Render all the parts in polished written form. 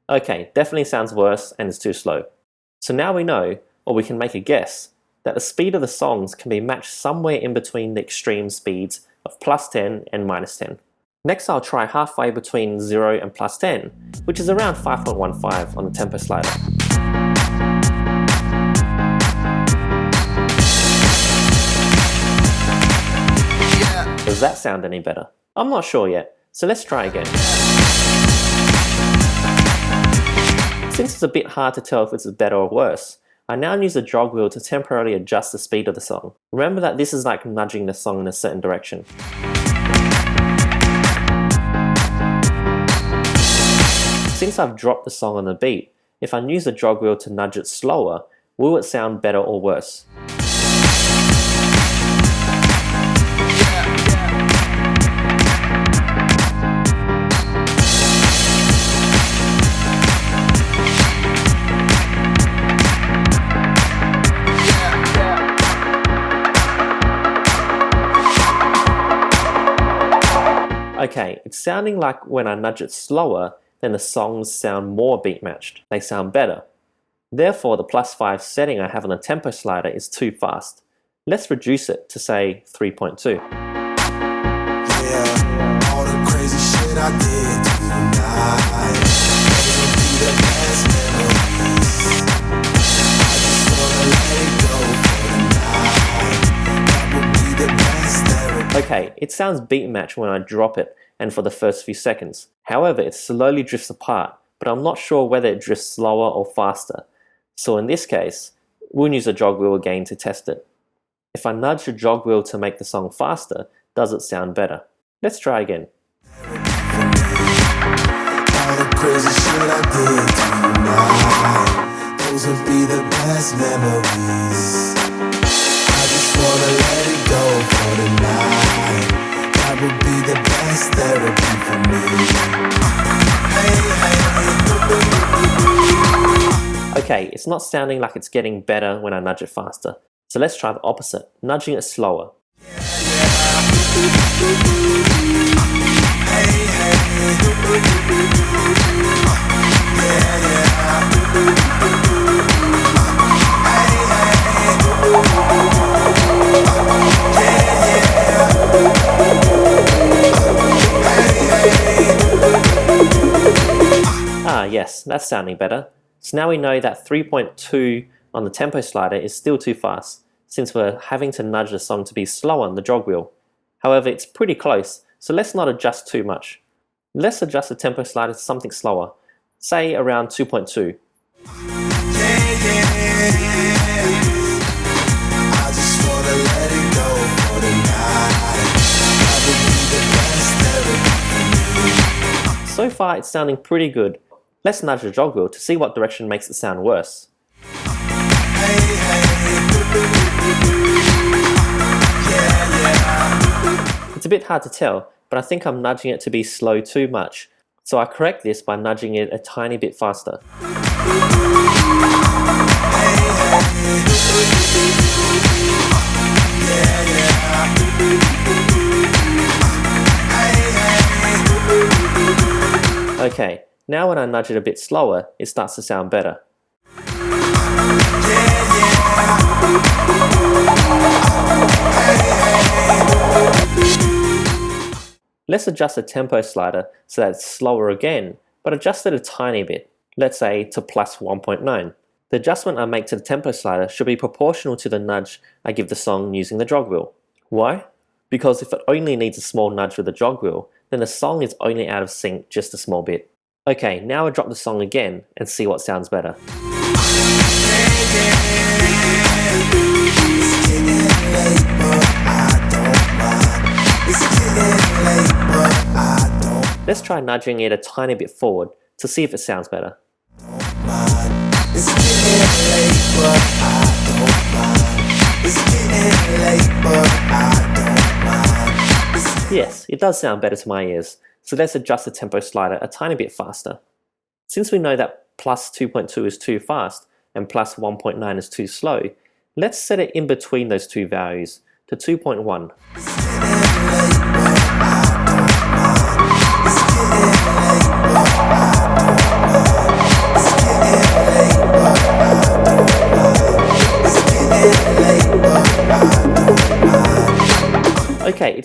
Okay, definitely sounds worse and is too slow. So now we know, or we can make a guess, that the speed of the songs can be matched somewhere in between the extreme speeds of +10 and -10. Next I'll try halfway between 0 and +10, which is around 5.15 on the tempo slider. Does that sound any better? I'm not sure yet, so let's try again. Since it's a bit hard to tell if it's better or worse, I now use the jog wheel to temporarily adjust the speed of the song. Remember that this is like nudging the song in a certain direction. Since I've dropped the song on the beat, if I use the jog wheel to nudge it slower, will it sound better or worse? Okay, it's sounding like when I nudge it slower, then the songs sound more beat matched. They sound better. Therefore, the +5 setting I have on the tempo slider is too fast. Let's reduce it to say 3.2. Yeah, all the crazy shit I did tonight. Those will be the best memories. I just wanna let it go for tonight. That would be the best therapy. Okay, it sounds beat matched when I drop it and for the first few seconds. However, it slowly drifts apart, but I'm not sure whether it drifts slower or faster. So in this case, we'll use a jog wheel again to test it. If I nudge the jog wheel to make the song faster, does it sound better? Let's try again. All the crazy shit I did tonight. Those will be the best memories. I just wanna let it go for tonight. That would be the best therapy for me. Okay, it's not sounding like it's getting better when I nudge it faster. So let's try the opposite, nudging it slower. Ah yes, that's sounding better. So now we know that 3.2 on the tempo slider is still too fast, since we're having to nudge the song to be slower on the jog wheel. However, it's pretty close, so let's not adjust too much. Let's adjust the tempo slider to something slower, say around 2.2. So far it's sounding pretty good. Let's nudge the jog wheel to see what direction makes it sound worse. It's a bit hard to tell, but I think I'm nudging it to be slow too much. So I correct this by nudging it a tiny bit faster. Okay, now when I nudge it a bit slower, it starts to sound better. Let's adjust the tempo slider so that it's slower again, but adjust it a tiny bit, let's say to +1.9. The adjustment I make to the tempo slider should be proportional to the nudge I give the song using the jog wheel. Why? Because if it only needs a small nudge with the jog wheel, then the song is only out of sync just a small bit. Okay, now I drop the song again and see what sounds better. Let's try nudging it a tiny bit forward to see if it sounds better. Yes, it does sound better to my ears, so let's adjust the tempo slider a tiny bit faster. Since we know that +2.2 is too fast and +1.9 is too slow, let's set it in between those two values to 2.1.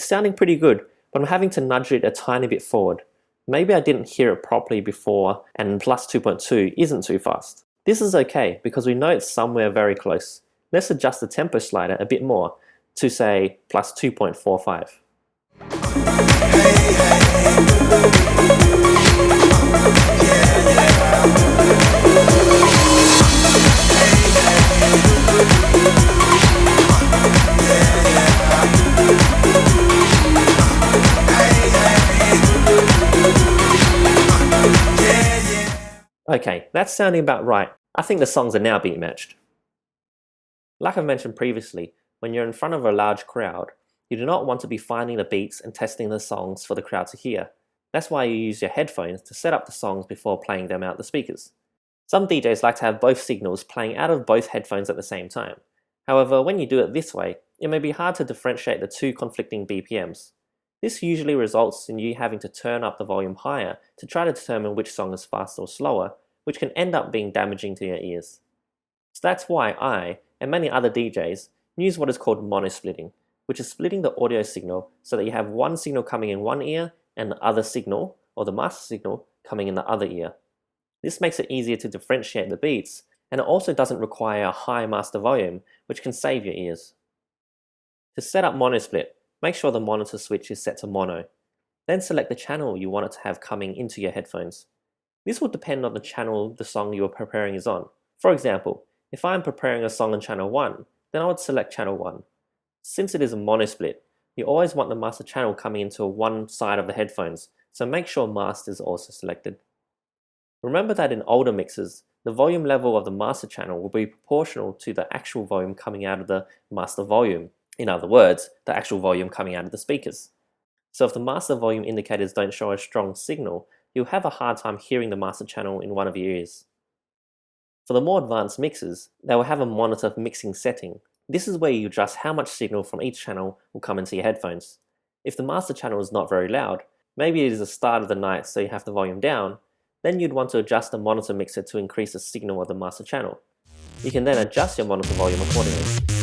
sounding pretty good, but I'm having to nudge it a tiny bit forward. Maybe I didn't hear it properly before, and plus 2.2 isn't too fast. This is okay because we know it's somewhere very close. Let's adjust the tempo slider a bit more to say plus 2.45. Okay, that's sounding about right. I think the songs are now being matched. Like I mentioned previously, when you're in front of a large crowd, you do not want to be finding the beats and testing the songs for the crowd to hear. That's why you use your headphones to set up the songs before playing them out the speakers. Some DJs like to have both signals playing out of both headphones at the same time. However, when you do it this way, it may be hard to differentiate the two conflicting BPMs. This usually results in you having to turn up the volume higher to try to determine which song is faster or slower, which can end up being damaging to your ears. So that's why I, and many other DJs, use what is called mono-splitting, which is splitting the audio signal so that you have one signal coming in one ear and the other signal, or the master signal, coming in the other ear. This makes it easier to differentiate the beats, and it also doesn't require a high master volume, which can save your ears. To set up mono-split, make sure the monitor switch is set to mono. Then select the channel you want it to have coming into your headphones. This will depend on the channel the song you are preparing is on. For example, if I am preparing a song on channel 1, then I would select channel 1. Since it is a mono split, you always want the master channel coming into one side of the headphones, so make sure master is also selected. Remember that in older mixes, the volume level of the master channel will be proportional to the actual volume coming out of the master volume. In other words, the actual volume coming out of the speakers. So if the master volume indicators don't show a strong signal, you'll have a hard time hearing the master channel in one of your ears. For the more advanced mixes, they will have a monitor mixing setting. This is where you adjust how much signal from each channel will come into your headphones. If the master channel is not very loud, maybe it is the start of the night so you have the volume down, then you'd want to adjust the monitor mixer to increase the signal of the master channel. You can then adjust your monitor volume accordingly.